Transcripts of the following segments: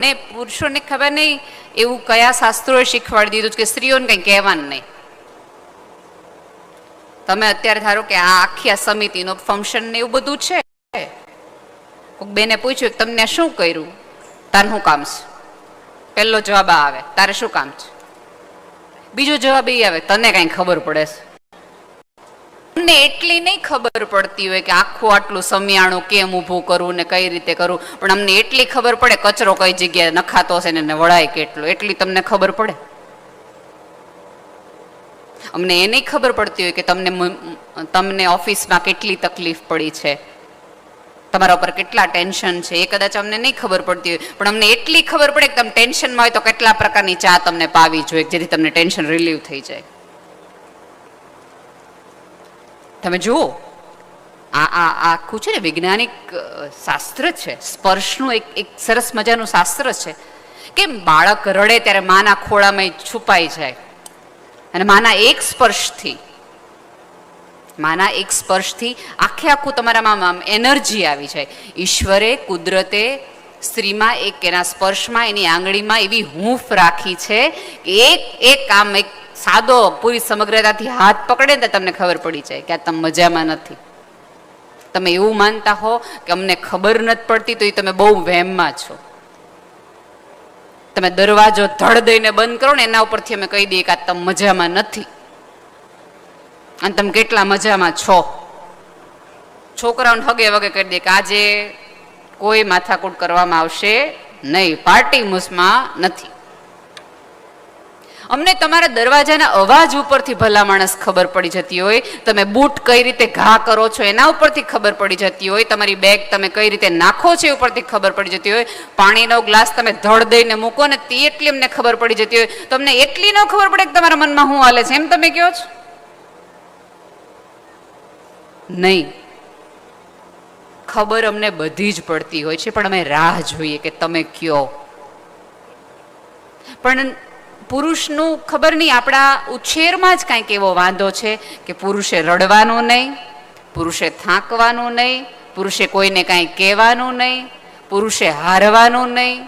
ને પુરુષોને ખબર નહીં એવું કયા શાસ્ત્રોએ શીખવાડી દીધું કે સ્ત્રીઓને કંઈ કહેવાનું નહીં. તમે અત્યારે ધારો કે આ આખી આ સમિતિનો ફંક્શન ને એવું બધું છે, કોઈક બેને પૂછ્યું તમને શું કર્યું, તારે શું કામ છે? પહેલો જવાબ આવે તારે શું કામ છે, બીજો જવાબ એ આવે તને કઈ ખબર પડે છે. અમને એટલી નહીં ખબર પડતી હોય કે આખું આટલું સમિયાણું કેમ ઊભું કરવું ને કઈ રીતે કરવું, પણ અમને એટલી ખબર પડે કચરો કઈ જગ્યાએ નખાતો હશે ને વળાય કેટલો, એટલી તમને ખબર પડે. અમને એ નહીં ખબર પડતી હોય કે તમને ઓફિસમાં કેટલી તકલીફ પડી છે, તમારા ઉપર કેટલા ટેન્શન છે, એ કદાચ અમને નહીં ખબર પડતી હોય, પણ અમને એટલી ખબર પડે કે તમે ટેન્શનમાં હોય તો કેટલા પ્રકારની ચા તમને પાવી જોઈએ જેથી તમને ટેન્શન રિલીવ થઈ જાય. તમે જુઓ આ આખું છે ને વૈજ્ઞાનિક શાસ્ત્ર છે, સ્પર્શનું એક સરસ મજાનું શાસ્ત્ર છે કે બાળક રડે ત્યારે માના ખોળામાં છુપાઈ જાય અને માના એક સ્પર્શથી આખે આખું તમારામાં એનર્જી આવી જાય. ઈશ્વરે કુદરતે સ્ત્રીમાં એના સ્પર્શમાં એની આંગળીમાં એવી હૂંફ રાખી છે કે એક આમ એક સાદો પૂરી સમગ્રતાથી હાથ પકડે ને તમને ખબર પડી જાય કે આ તમે મજામાં નથી. તમે એવું માનતા હો કે અમને ખબર નથી પડતી તો એ તમે બહુ વહેમમાં છો. તમે દરવાજો ધડ દઈને બંધ કરો ને એના ઉપરથી અમે કહી દઈએ કે આ તમે મજામાં નથી અને તમે કેટલા મજામાં છો. છોકરાઓને હગે વગે કરી દે કે આજે કોઈ માથાકૂટ કરવામાં આવશે નહીં, પાર્ટી મૂસમાં નથી. અમને તમારા દરવાજાના અવાજ ઉપરથી ભલા માણસ ખબર પડી જતી હોય, તમે બૂટ કઈ રીતે ઘા કરો છો એના ઉપરથી ખબર પડી જતી હોય, તમારી બેગ તમે કઈ રીતે નાખો છો એ ઉપરથી ખબર પડી જતી હોય, પાણીનો ગ્લાસ તમે ધડ દઈને મૂકો ને તે એટલી અમને ખબર પડી જતી હોય. તમને એટલી ન ખબર પડે કે તમારા મનમાં શું હાલે છે એમ તમે કહો છો નહીં. ખબર અમને બધી જ પડતી હોય છે પણ અમે રાહ જોઈએ કે તમે કયો. પણ પુરુષનું ખબર નહીં આપણા ઉછેરમાં જ કાંઈક એવો વાંધો છે કે પુરુષે રડવાનું નહીં, પુરુષે થાકવાનું નહીં, પુરુષે કોઈને કાંઈ કહેવાનું નહીં, પુરુષે હારવાનું નહીં,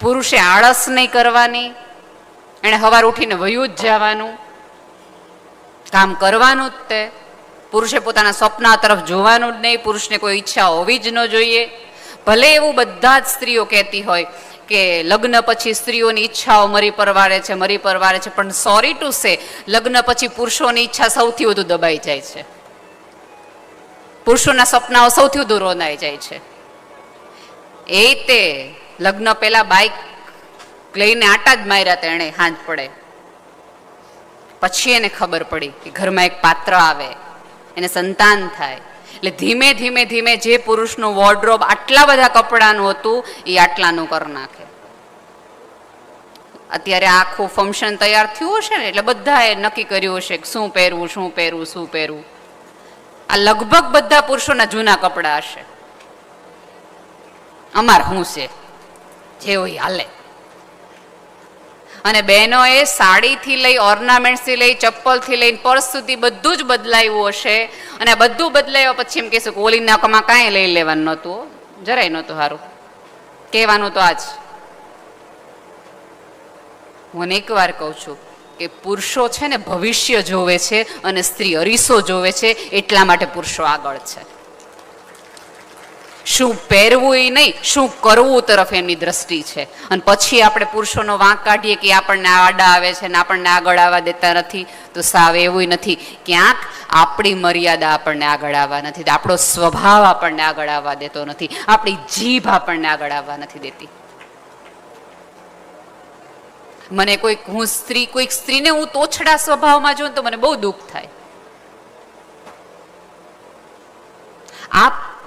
પુરુષે આળસ નહીં કરવાની, એણે સવાર ઉઠીને વયું જ જવાનું, કામ કરવાનું જ તે. પુરુષે પોતાના સપના તરફ જોવાનું જ નહીં, પુરુષને કોઈ ઈચ્છા હોવી જ ન જોઈએ. ભલે એવું બધા જ સ્ત્રીઓ કહેતી હોય કે લગ્ન પછી સ્ત્રીઓની ઈચ્છાઓ મરી પરવારે છે, પણ સોરી ટુ સે લગ્ન પછી પુરુષોની ઈચ્છા સૌથી વધુ દબાઈ જાય છે, પુરુષોના સપનાઓ સૌથી વધુ રોનાઈ જાય છે. એ તે લગ્ન પહેલા બાઇક લઈને આટા જ માર્યા હતા એણે હાંજ પડે, પછી એને ખબર પડી કે ઘરમાં એક પાત્ર આવે, એને સંતાન થાય, એટલે ધીમે ધીમે ધીમે જે પુરુષનું વોર્ડરોબ આટલા બધા કપડાનું હતું એ આટલાનું કરી નાખે. અત્યારે આખું ફંક્શન તૈયાર થયું હશે ને એટલે બધાએ નક્કી કર્યું હશે કે શું પહેરવું. આ લગભગ બધા પુરુષોના જૂના કપડા હશે. અમાર શું છે જે હોય હાલે. અને બહેનોએ સાડીથી લઈ ઓર્નામેન્ટ્સથી લઈ ચપ્પલથી લઈને પર્સ સુધી બધું જ બદલાયું હશે. અને બધું બદલાયો પછી એમ કહેશું કે ઓલીના કમાં કાંઈ લઈ લેવાનું નહોતું, જરાય નહોતું સારું કહેવાનું. તો આજ હું એક વાર કહું છું કે પુરુષો છે ને ભવિષ્ય જોવે છે અને સ્ત્રી અરીસો જોવે છે, એટલા માટે પુરુષો આગળ છે. શું પહેરવું એ નહીં, શું કરવું તરફ એમની દ્રષ્ટિ છે. અને પછી આપણે પુરુષોનો વાંક કાઢીએ કે આપણને આડા આવે છે ને આપણને આગળ આવવા દેતા નથી, તો સાવ એવું નથી. ક્યાંક આપણી મર્યાદા આપણને આગળ આવવા નથી, આપણો સ્વભાવ આપણને આગળ આવવા દેતો નથી, આપણી જીભ આપણને આગળ આવવા નથી દેતી. મને કોઈક સ્ત્રીને હું તોછડા સ્વભાવમાં જોઉં તો મને બહુ દુઃખ થાય.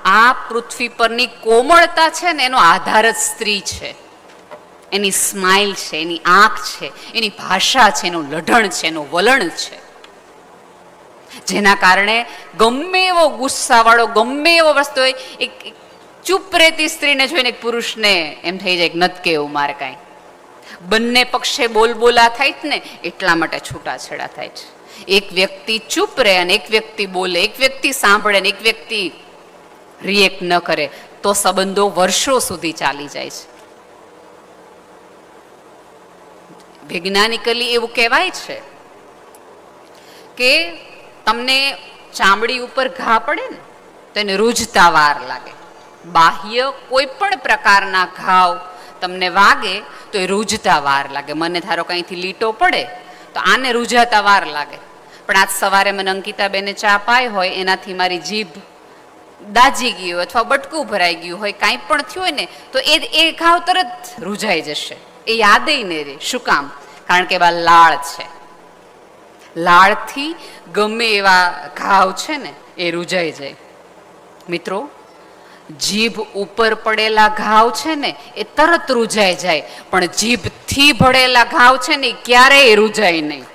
આ પૃથ્વી પરની કોમળતા છે ને એનો આધાર જ સ્ત્રી છે. એની સ્માઇલ છે, એની આંખ છે, એની ભાષા છે, એનું લઢણ છે, એનું વલણ છે, જેના કારણે ગમે એવો ગુસ્સાવાળો ગમે એવો વસ્તુ હોય એક ચૂપ રહેતી સ્ત્રીને જોઈને એક પુરુષને એમ થઈ જાય કે નથી કેવું મારે કાંઈ. બંને પક્ષે બોલબોલા થાય જ ને એટલા માટે છૂટાછેડા થાય છે. એક વ્યક્તિ ચૂપ રહે અને એક વ્યક્તિ બોલે, એક વ્યક્તિ સાંભળે અને એક વ્યક્તિ રિએક્ટ ન કરે તો સંબંધો વર્ષો સુધી ચાલી જાય છે. વૈજ્ઞાનિકલી એવું કહેવાય છે કે તમને ચામડી ઉપર ઘા પડે ને તો એને રૂઝતા વાર લાગે. બાહ્ય કોઈ પણ પ્રકારના ઘાવ તમને વાગે તો એ રૂઝતા વાર લાગે. મને ધારો કે અહીંથી લીટો પડે તો આને રૂઝાતા વાર લાગે. પણ આજ સવારે મને અંકિતાબેને ચા પાઈ હોય એનાથી મારી જીભ દાજી ગઈ હોય અથવા બટકું ભરાઈ ગયું હોય, કાંઈ પણ થયું હોય ને તો એ ઘાવ તરત રૂઝાઈ જશે. એ યાદ નહીં રહે. શું કામ? કારણ કે એવા લાળ છે. લાળથી ગમે એવા ઘાવ છે ને એ રૂઝાઈ જાય. મિત્રો, જીભ ઉપર પડેલા ઘાવ છે ને એ તરત રૂઝાઈ જાય, પણ જીભથી ભળેલા ઘાવ છે ને એ ક્યારેય રૂઝાય નહીં.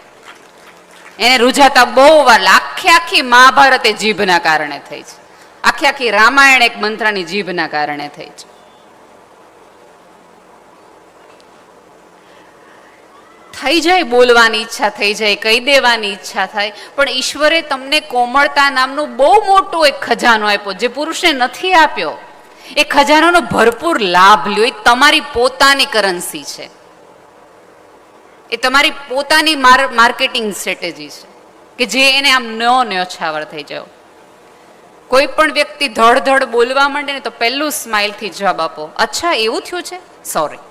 એને રૂઝાતા બહુ વાર. આખી મહાભારત એ જીભના કારણે થઈ છે. આખી રામાયણ એક મંત્રની જીભના કારણે થઈ છે. થઈ જાય બોલવાની ઈચ્છા થઈ જાય, કહી દેવાની ઈચ્છા થાય, પણ ઈશ્વરે તમને કોમળતા નામનું બહુ મોટો એક ખજાનો આપ્યો જે પુરુષને નથી આપ્યો. એ ખજાનાનો ભરપૂર લાભ લ્યો. એ તમારી પોતાની કરન્સી છે. એ તમારી પોતાની માર્કેટિંગ સ્ટ્રેટેજી છે કે જે એને આમ ન્યોછાવર થઈ જાવ. કોઈ પણ વ્યક્તિ ધડ બોલવા માંડે ને તો પહેલું સ્માઇલથી જવાબ આપો, અચ્છા એવું થયું છે, સોરી.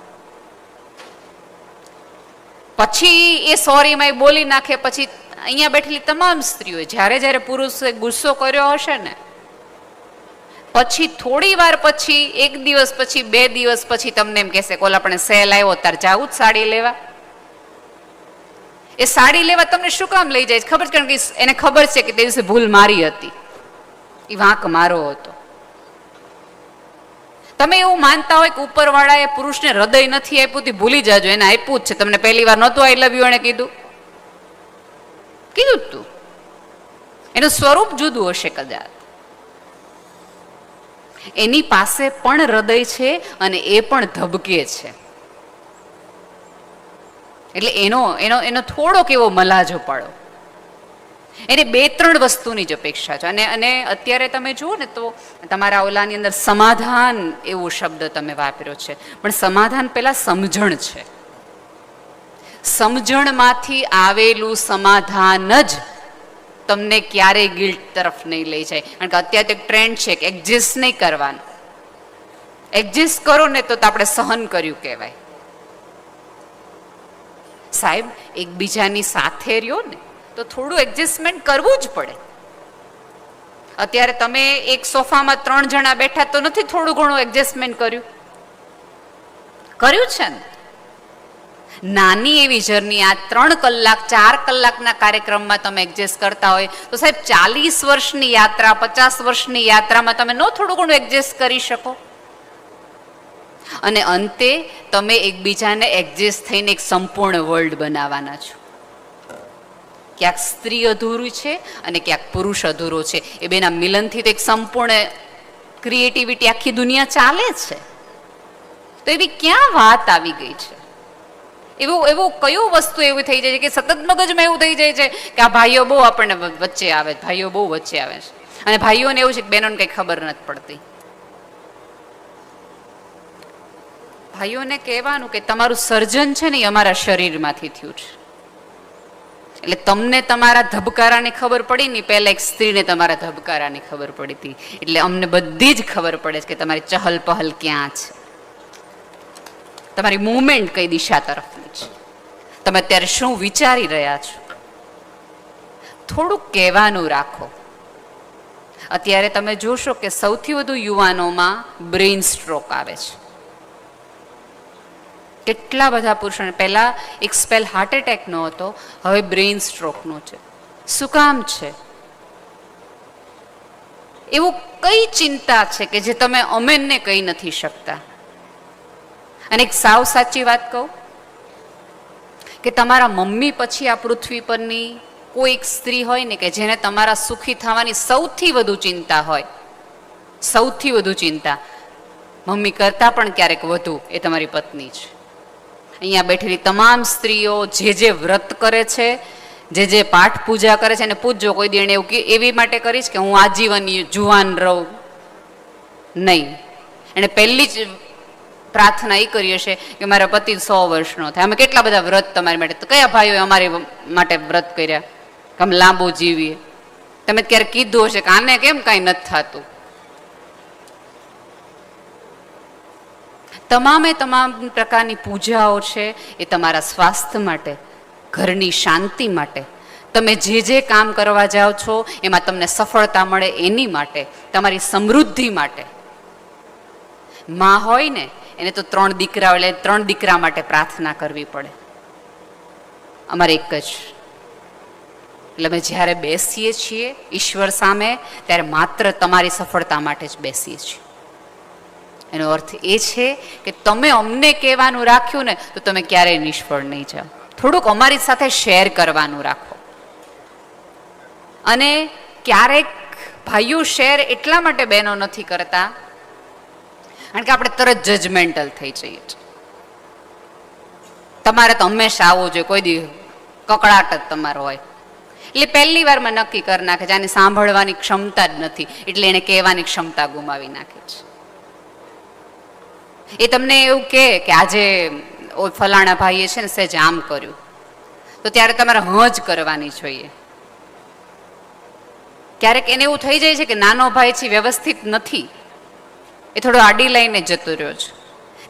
પછી એ સોરીમાં બોલી નાખે. પછી અહીંયા બેઠેલી તમામ સ્ત્રીઓ જ્યારે પુરુષે ગુસ્સો કર્યો હશે ને, પછી થોડી વાર પછી, એક દિવસ પછી, 2 દિવસ પછી તમને એમ કહેશે કે ઓલા આપણે સેલ આવ્યો તાર જાવું જ સાડી લેવા. એ સાડી લેવા તમને શું કામ લઈ જાય ખબર? કારણ કે એને ખબર છે કે તે દિવસે ભૂલ મારી હતી, એ વાંક મારો હતો. તમે એવું માનતા હોય કે ઉપરવાળાએ પુરુષને હૃદય નથી આપ્યું તે ભૂલી જાજો, એને આપ્યું જ છે. તમને પહેલી વાર નહોતું આઈ લવ યુ એને કીધું જ તું. એનું સ્વરૂપ જુદું હશે કદાચ. એની પાસે પણ હૃદય છે અને એ પણ ધબકે છે. એટલે એનો થોડોક એવો મલાજો પાડો. એને 2-3 વસ્તુની જ અપેક્ષા છે. અને અત્યારે તમે જુઓ ને તો તમારા ઓલાની અંદર સમાધાન એવો શબ્દ તમે વાપર્યો છે, પણ સમાધાન પહેલા સમજણ છે. સમજણમાંથી આવેલું સમાધાન જ તમને ક્યારેય ગિલ્ટ તરફ નહીં લઈ જાય. કારણ કે અત્યારે તો એક ટ્રેન્ડ છે કે એડજસ્ટ નહીં કરવાનું. એડજસ્ટ કરો ને તો આપણે સહન કર્યું કહેવાય. સાહેબ, એકબીજાની સાથે રહ્યો ને તો થોડું એડજસ્ટમેન્ટ કરવું જ પડે. અત્યારે તમે એક સોફામાં 3 જણા બેઠા તો નથી થોડું ઘણું એડજસ્ટમેન્ટ કર્યું છે ને? નાની એવી જર્ની આ 3 કલાક 4 કલાકના કાર્યક્રમમાં તમે એડજસ્ટ કરતા હોય તો સાહેબ 40 વર્ષની યાત્રા, 50 વર્ષની યાત્રામાં તમે ન થોડું ઘણું એડજસ્ટ કરી શકો? અને અંતે તમે એકબીજાને એડજસ્ટ થઈને એક સંપૂર્ણ વર્લ્ડ બનાવવાના છો. ક્યાંક સ્ત્રી અધૂરી છે અને ક્યાંક પુરુષ અધૂરો છે. એ બેના મિલનથી તો એક સંપૂર્ણ ક્રિએટિવિટી આખી દુનિયા ચાલે છે. તો એવી ક્યાં વાત આવી ગઈ છે? એવું કયું વસ્તુ એવું થઈ જાય છે કે સતત મગજમાં એવું થઈ જાય છે કે આ ભાઈઓ બહુ આપણને વચ્ચે આવે છે, ભાઈઓ બહુ વચ્ચે આવે છે. અને ભાઈઓને એવું છે કે બહેનોને કંઈ ખબર નથી પડતી. ભાઈઓને કહેવાનું કે તમારું સર્જન છે ને એ અમારા શરીરમાંથી થયું છે. એટલે તમને તમારા ધબકારાની ખબર પડી ને પહેલા એક સ્ત્રીને તમારા ધબકારાની ખબર પડી હતી. એટલે અમને બધી જ ખબર પડે છે કે તમારી ચહલ પહલ ક્યાં છે, તમારી મૂવમેન્ટ કઈ દિશા તરફની છે, તમે અત્યારે શું વિચારી રહ્યા છો. થોડુંક કહેવાનું રાખો. અત્યારે તમે જોશો કે સૌથી વધુ યુવાનોમાં બ્રેઇન સ્ટ્રોક આવે છે. કેટલા બધા પુરુષોને પહેલા એક સ્પેલ હાર્ટ એટેકનો હતો, હવે બ્રેઇન સ્ટ્રોકનો છે. શું કામ છે? એવું કઈ ચિંતા છે કે જે તમે અમેનને કહી નથી શકતા? અને એક સાવ સાચી વાત કહું કે તમારા મમ્મી પછી આ પૃથ્વી પરની કોઈ એક સ્ત્રી હોય ને કે જેને તમારા સુખી થવાની સૌથી વધુ ચિંતા હોય, સૌથી વધુ ચિંતા મમ્મી કરતાં પણ ક્યારેક વધુ, એ તમારી પત્ની છે. અહીંયા બેઠેલી તમામ સ્ત્રીઓ જે વ્રત કરે છે, જે પાઠ પૂજા કરે છે, એને પૂછજો કોઈ દી એને એવું એવી માટે કરીશ કે હું આજીવન જુવાન રહું નહીં. એને પહેલી જ પ્રાર્થના એ કરીએ છીએ કે મારા પતિ 100 વર્ષનો થાય. અમે કેટલા બધા વ્રત તમારી માટે, તો કયા ભાઈઓએ અમારી માટે વ્રત કર્યા કે અમે લાંબુ જીવીએ? તમે ક્યારે કીધું હશે કે આને કેમ કાંઈ નથી થતું? તમામે તમામ પ્રકારની પૂજાઓ છે એ તમારા સ્વાસ્થ્ય માટે, ઘરની શાંતિ માટે, તમે જે કામ કરવા જાઓ છો એમાં તમને સફળતા મળે એની માટે, તમારી સમૃદ્ધિ માટે. માં હોય ને એને તો 3 દીકરા એટલે 3 દીકરા માટે પ્રાર્થના કરવી પડે. અમારે એક જ. એટલે અમે જ્યારે બેસીએ છીએ ઈશ્વર સામે ત્યારે માત્ર તમારી સફળતા માટે જ બેસીએ છીએ. એનો અર્થ એ છે કે તમે અમને કહેવાનું રાખ્યું ને તો તમે ક્યારેય નિષ્ફળ નહીં જાઓ. થોડુંક અમારી સાથે શેર કરવાનું રાખો. અને ક્યારેક ભાઈઓ શેર એટલા માટે બહેનો નથી કરતા કારણ કે આપણે તરત જજમેન્ટલ થઈ જઈએ છીએ. તમારે તો હંમેશા આવવું જોઈએ, કોઈ દી કકડાટ જ તમારો હોય. એટલે પહેલી વારમાં નક્કી કરી નાખે છે આને સાંભળવાની ક્ષમતા જ નથી, એટલે એને કહેવાની ક્ષમતા ગુમાવી નાખે છે. એ તમને એવું કહે કે આજે ફલાણા ભાઈએ છે ને સહેજ આમ કર્યું, તો ત્યારે તમારે જ કરવાની જોઈએ. ક્યારેક એને એવું થઈ જાય છે કે નાનો ભાઈ છે વ્યવસ્થિત નથી, એ થોડો આડી લઈને જતો રહ્યો છે,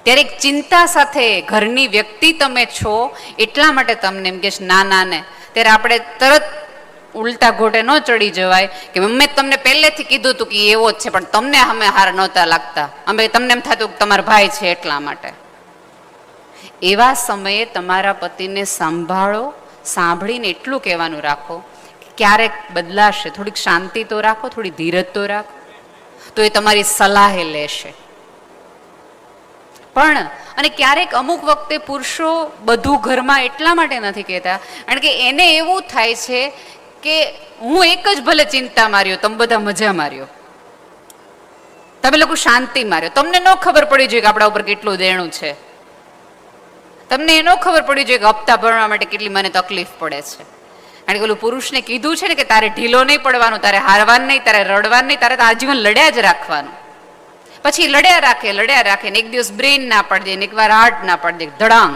ત્યારે એક ચિંતા સાથે ઘરની વ્યક્તિ તમે છો એટલા માટે તમને એમ કે ના ને, ત્યારે આપણે તરત ઉલટા ઘોટે ન ચડી જવાય કે મેં તમને પહેલેથી કીધું હતું કે એવો જ છે, પણ તમને અમે હાર નહોતા લાગતા, અમે તમને એમ થતું કે તમારા ભાઈ છે એટલા માટે. એવા સમયે તમારા પતિને સંભાળો, સાંભળીને એટલું કહેવાનું રાખો કે ક્યારેક બદલાશે, થોડીક શાંતિ તો રાખો, થોડી ધીરજ તો રાખો, તો એ તમારી સલાહે લેશે. પણ અને ક્યારેક અમુક વખતે પુરુષો બધું ઘરમાં એટલા માટે નથી કહેતા કારણ કે એને એવું થાય છે કે હું એક જ ભલે ચિંતા માર્યો, તમે બધા મજા માર્યો, તમે લોકો શાંતિ માર્યો, તમને ન ખબર પડી જોઈએ કે આપણા ઉપર કેટલું દેણું છે, તમને એ ન ખબર પડી જોઈએ કે હપ્તા ભરવા માટે કેટલી મને તકલીફ પડે છે. કારણ કે ઓલું પુરુષને કીધું છે ને કે તારે ઢીલો નહીં પડવાનું, તારે હારવાનું નહીં, તારે રડવાનું નહીં, તારે તો આજીવન લડ્યા જ રાખવાનું. પછી લડ્યા રાખે ને એક દિવસ બ્રેઇન ના પાડી દે ને એકવાર હાર્ટ ના પાડી દે, ધડાંગ.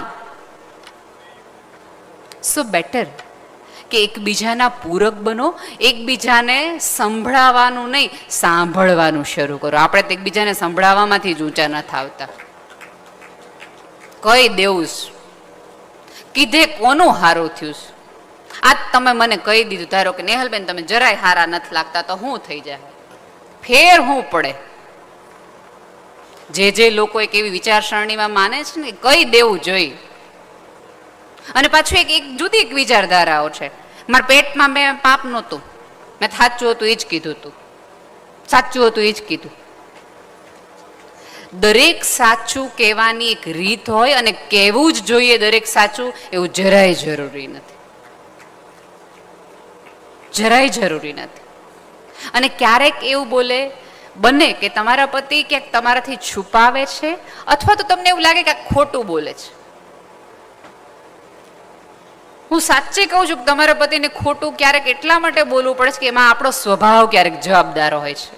સો બેટર કે એકબીજાના પૂરક બનો, એકબીજાને સંભળાવવાનું નહીં સાંભળવાનું શરૂ કરો. આપણે તો એકબીજાને સંભળાવવામાંથી જ ઊંચા નથી આવતા. કઈ દેવું કીધે કોનું હારું થયું? આજ તમે મને કહી દીધું, ધારો કે નેહલબેન તમે જરાય હારા નથી લાગતા, તો શું થઈ જાય? ફેર શું પડે? જે લોકો એક એવી વિચારસરણીમાં માને છે ને કહી દેવું જોઈએ. અને પાછું એક જુદી એક વિચારધારાઓ છે. મારા પેટમાં મેં પાપ નહોતું, મેં સાચું હતું એ જ કીધું હતું, સાચું હતું એ જ કીધું. દરેક સાચું કહેવાની એક રીત હોય અને કહેવું જ જોઈએ દરેક સાચું, એવું જરાય જરૂરી નથી, જરાય જરૂરી નથી. અને ક્યારેક એવું બને કે તમારા પતિ ક્યાંક તમારાથી છુપાવે છે અથવા તો તમને એવું લાગે કે આ ખોટું બોલે છે. હું સાચે કહું છું કે તમારા પતિને ખોટું ક્યારેક એટલા માટે બોલવું પડે છે કે એમાં આપણો સ્વભાવ ક્યારેક જવાબદાર હોય છે.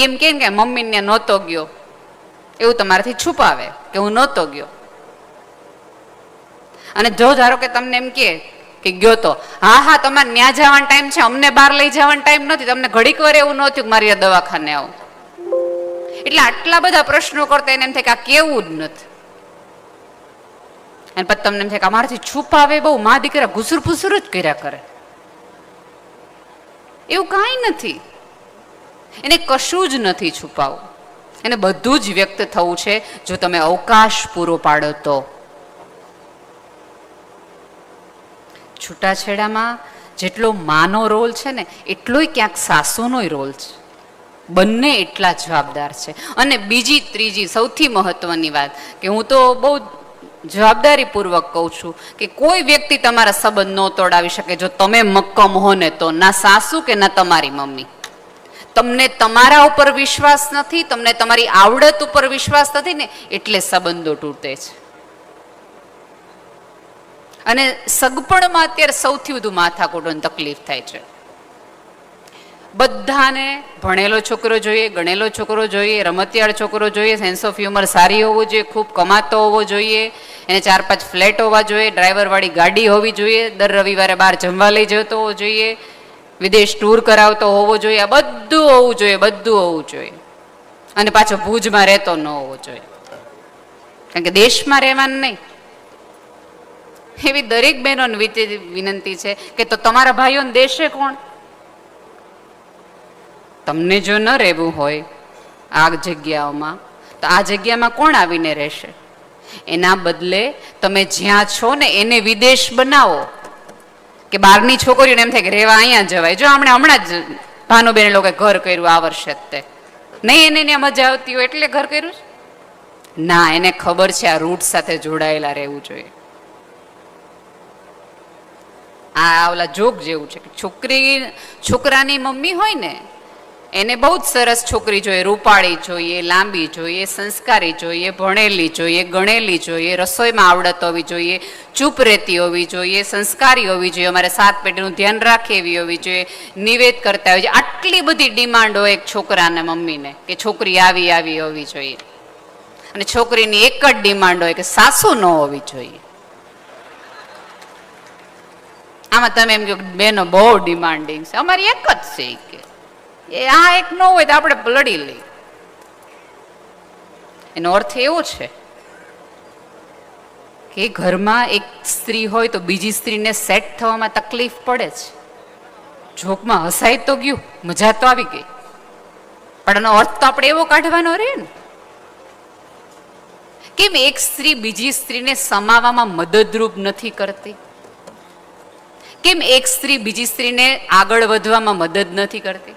એમ કે મમ્મીને નહોતો ગયો એવું તમારાથી છુપાવે કે હું નહોતો ગયો. અને જો ધારો કે તમને એમ કે ગયો તો, હા તમારે ન્યા જવાનો ટાઈમ છે, અમને બહાર લઈ જવાનો ટાઈમ નથી, તમને ઘડીક વાર એવું નહોતું કે મારી દવાખાને આવું. એટલે આટલા બધા પ્રશ્નો કરતા એને એમ થાય કે આ કેવું જ નથી. અને પછી તમને એમ થાય કે અમારાથી છુપાવે બહુ, મા દીકરા ઘુસુર ફુસુર જ કર્યા કરે. એવું કાંઈ નથી, એને કશું જ નથી છુપાવવું, એને બધું જ વ્યક્ત થવું છે જો તમે અવકાશ પૂરો પાડો તો. છૂટાછેડામાં જેટલો માનો રોલ છે ને એટલોય ક્યાંક સાસુનોય રોલ છે. બંને એટલા જવાબદાર છે. અને બીજી ત્રીજી સૌથી મહત્વની વાત કે હું તો બહુ જવાબદારીપૂર્વક કહું છું કે કોઈ વ્યક્તિ તમારા સંબંધ ન તોડાવી શકે જો તમે મક્કમ હો ને તો. ના સાસુ કે ના તમારી મમ્મી. તમને તમારા ઉપર વિશ્વાસ નથી, તમને તમારી આવડત ઉપર વિશ્વાસ નથી ને એટલે સંબંધો તૂટે છે. અને સગપણમાં અત્યારે સૌથી વધુ માથાકૂટોની તકલીફ થાય છે. બધાને ભણેલો છોકરો જોઈએ, ગણેલો છોકરો જોઈએ, રમતિયાળ છોકરો જોઈએ, સેન્સ ઓફ હ્યુમર સારી હોવું જોઈએ, ખૂબ કમાતો હોવો જોઈએ, એને 4-5 ફ્લેટ હોવા જોઈએ, ડ્રાઈવરવાળી ગાડી હોવી જોઈએ, દર રવિવારે બહાર જમવા લઈ જતો હોવો જોઈએ, વિદેશ ટૂર કરાવતો હોવો જોઈએ. આ બધું હોવું જોઈએ, બધું હોવું જોઈએ. અને પાછો ભુજમાં રહેતો ન હોવો જોઈએ, કારણ કે દેશમાં રહેવાનું નહીં. એવી દરેક બહેનોને વિનંતી છે કે તો તમારા ભાઈઓને દેશે કોણ? તમને જો ન રહેવું હોય આ જગ્યાઓમાં, તો આ જગ્યામાં કોણ આવીને રહેશે? એના બદલે તમે જ્યાં છો ને એને વિદેશ બનાવો. કે બહારની છોકરીઓને એમ થાય કે રહેવા અહીંયા જવાય. જો હમણાં જ ભાનુબેન લોકોએ ઘર કર્યું આ વર્ષે, તે નહીં એને મજા આવતી હોય એટલે ઘર કર્યું ના, એને ખબર છે આ રૂટ સાથે જોડાયેલા રહેવું જોઈએ. આ ઓલા જોક જેવું છે કે છોકરાની મમ્મી હોય ને એને બહુ જ સરસ છોકરી જોઈએ, રૂપાળી જોઈએ, લાંબી જોઈએ, સંસ્કારી જોઈએ, ભણેલી જોઈએ, ગણેલી જોઈએ, રસોઈમાં આવડત હોવી જોઈએ, ચૂપ રહેતી હોવી જોઈએ, સંસ્કારી હોવી જોઈએ, અમારે 7 પેઢીનું ધ્યાન રાખે એવી હોવી જોઈએ, નિવેદ કરતા હોય છે. આટલી બધી ડિમાન્ડ હોય એક છોકરાને મમ્મીને કે છોકરી આવી હોવી જોઈએ. અને છોકરીની એક જ ડિમાન્ડ હોય કે સાસુ ન હોવી જોઈએ. આમાં તમે એમ કહો બેનો બહુ ડિમાન્ડિંગ છે, અમારી એક જ છે કે એ આ એક ન હોય તો આપણે લડી લઈએ. એનો અર્થ એવો છે કે ઘરમાં એક સ્ત્રી હોય તો બીજી સ્ત્રીને સેટ થવામાં તકલીફ પડે છે. જોકમાં હસાઈ તો ગયું, મજા તો આવી ગઈ, પણ એનો અર્થ તો આપણે એવો કાઢવાનો રહે ને. કેમ એક સ્ત્રી બીજી સ્ત્રીને સમાવવામાં મદદરૂપ નથી કરતી? કેમ એક સ્ત્રી બીજી સ્ત્રીને આગળ વધવામાં મદદ નથી કરતી?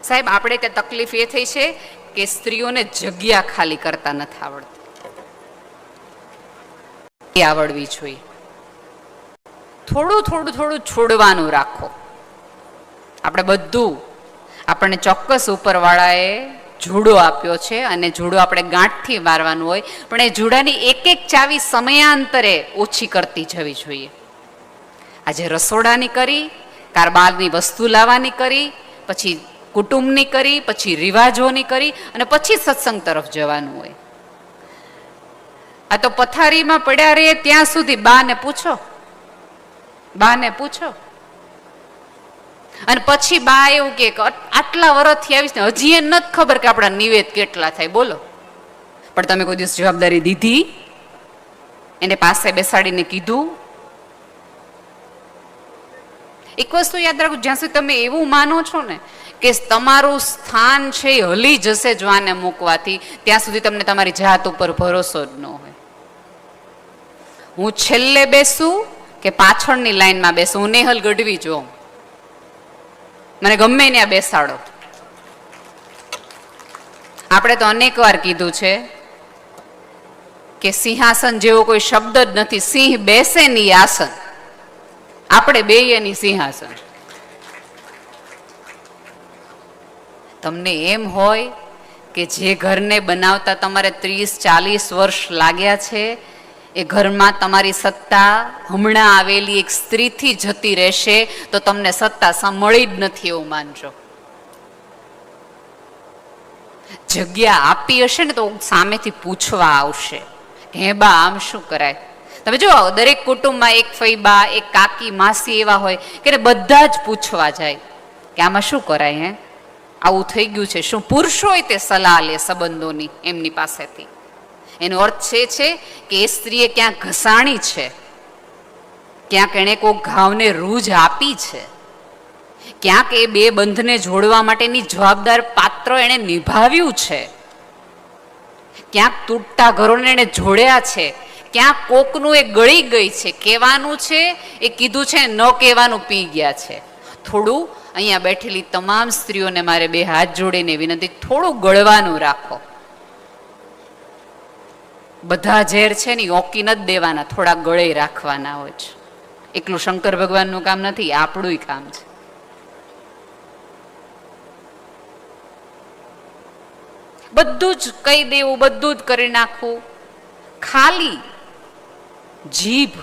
સાહેબ, આપણે ત્યાં તકલીફ એ થઈ છે કે સ્ત્રીઓને જગ્યા ખાલી કરતા નથી આવડતી. એ આવડવી જોઈએ. થોડું છોડવાનું રાખો. આપણે બધું આપણને ચોક્કસ ઉપરવાળાએ જુડો આપ્યો છે અને જુડો આપણે ગાંઠથી મારવાનું હોય, પણ એ જુડાની એક ચાવી સમયાંતરે ઓછી કરતી જવી જોઈએ. આજે રસોડાની કરી, કારબારની વસ્તુ લાવવાની કરી, પછી કુટુંબની કરી, પછી રિવાજોની કરી અને પછી સત્સંગ તરફ જવાનું હોય. આ તો પથારીમાં પડ્યા રહે ત્યાં સુધી બાને પૂછો. અને પછી બા એવું કે આટલા વર્ષથી આવીશ ને હજી એ નથી ખબર કે આપણા નિવેદ કેટલા થાય. બોલો, પણ તમે કોઈ દિવસ જવાબદારી દીધી? એને પાસે બેસાડીને કીધું? એક વસ્તુ યાદ રાખો, જ્યાં સુધી તમે એવું માનો છો ને કે તમારું સ્થાન છે એ હલી જશે જો આને મૂકવાથી, ત્યાં સુધી તમને તમારી જાત ઉપર ભરોસો જ ન હોય. હું છેલ્લે બેસું કે પાછળની લાઈનમાં બેસું, હું નેહલ ગઢવી જોઉં, મને ગમે ત્યાં બેસાડો. આપણે તો અનેક વાર કીધું છે કે સિંહાસન જેવો કોઈ શબ્દ જ નથી. સિંહ બેસે ની આસન, આપણે બેઈએ ની સિંહાસન. તમને એમ હોય કે જે ઘરને બનાવતા તમારે 30-40 વર્ષ લાગ્યા છે એ ઘરમાં તમારી સત્તા હમણાં આવેલી એક સ્ત્રીથી જતી રહેશે, તો તમને સત્તા મળી જ નથી એવું માનજો. જગ્યા આપી હશે ને તો સામેથી પૂછવા આવશે હે બા આમ શું કરાય. તમે જો દરેક કુટુંબમાં એક ફઈબા, એક કાકી, માસી એવા હોય કે બધા જ પૂછવા જાય કે આમાં શું કરાય, હે આવું થઈ ગયું છે, શું પુરુષોય તે સલાહ લે સંબંધોની એમની પાસેથી. એનો અર્થ છે કે એ સ્ત્રીએ ક્યાંક ઘસાણી છે, ક્યાંક એણે કોઈ ઘાવને રૂજ આપી છે, ક્યાંક એ બે બંધને જોડવા માટેની જવાબદાર પાત્ર એણે નિભાવ્યું છે, ક્યાંક તૂટતા ઘરોને એણે જોડ્યા છે, ક્યાંક કોકનું એ ગળી ગઈ છે, કહેવાનું છે એ કીધું છે, ન કહેવાનું પી ગયા છે. થોડું અહીંયા બેઠેલી તમામ સ્ત્રીઓને મારે 2 હાથ જોડીને વિનંતી, થોડું ગળવાનું રાખો. બધા ઝેર છે ને ઓકી નથી દેવાના, થોડા ગળે રાખવાના હોય છે. એકલું શંકર ભગવાનનું કામ નથી, આપણું કામ છે. બધું જ કહી દેવું, બધું જ કરી નાખવું, ખાલી જીભ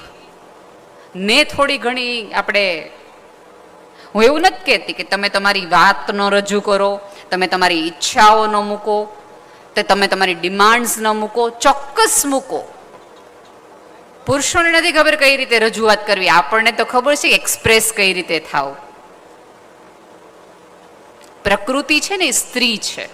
ને થોડી ઘણી આપણે હું એવું નથી કહેતી કે તમે તમારી વાત ન રજૂ કરો, તમે તમારી ઈચ્છાઓ ન મૂકો, તો તમે તમારી ડિમાન્ડ્સ ન મૂકો, ચોક્કસ મૂકો. પુરુષોને નથી ખબર કઈ રીતે રજૂઆત કરવી, આપણને તો ખબર છે એક્સપ્રેસ કઈ રીતે થાવ. પ્રકૃતિ છે ને એ સ્ત્રી છે.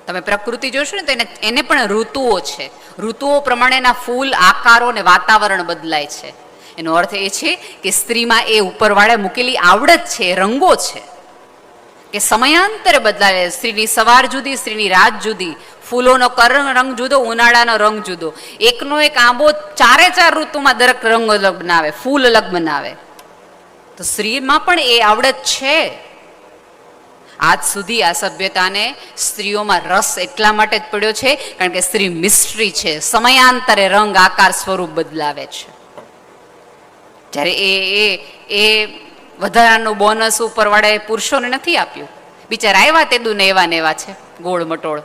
તમે પ્રકૃતિ જોશો ને તો એને પણ ઋતુઓ છે. ઋતુઓ પ્રમાણેના ફૂલ, આકારો અને વાતાવરણ બદલાય છે. એનો અર્થ એ છે કે સ્ત્રીમાં એ ઉપરવાળે મૂકેલી આવડત છે, રંગો છે, કે સમયાંતરે બદલાય. સ્ત્રીની સવાર જુદી, સ્ત્રીની રાત જુદી, ફૂલોનો રંગ જુદો, ઉનાળાનો રંગ જુદો. એકનો એક આંબો 4 ઋતુમાં દરેક રંગ અલગ બનાવે, ફૂલ અલગ બનાવે. તો સ્ત્રીમાં પણ એ આવડત છે. આજ સુધી આ સભ્યતાને સ્ત્રીઓમાં રસ એટલા માટે જ પડ્યો છે કારણ કે સ્ત્રી મિસ્ટ્રી છે, સમયાંતરે રંગ, આકાર, સ્વરૂપ બદલાવે છે. જ્યારે એ વધારાનું બોનસ ઉપર વાળે પુરુષોને નથી આપ્યું. બિચારા આવ્યા તે દુને એવા ને એવા છે, ગોળ મટોળ.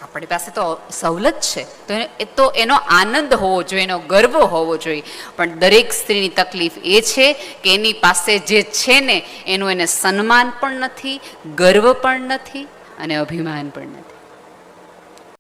આપણી પાસે તો સવલત છે, તો એનો આનંદ હોવો જોઈએ, એનો ગર્વ હોવો જોઈએ. પણ દરેક સ્ત્રીની તકલીફ એ છે કે એની પાસે જે છે ને એનું એને સન્માન પણ નથી, ગર્વ પણ નથી અને અભિમાન પણ નથી.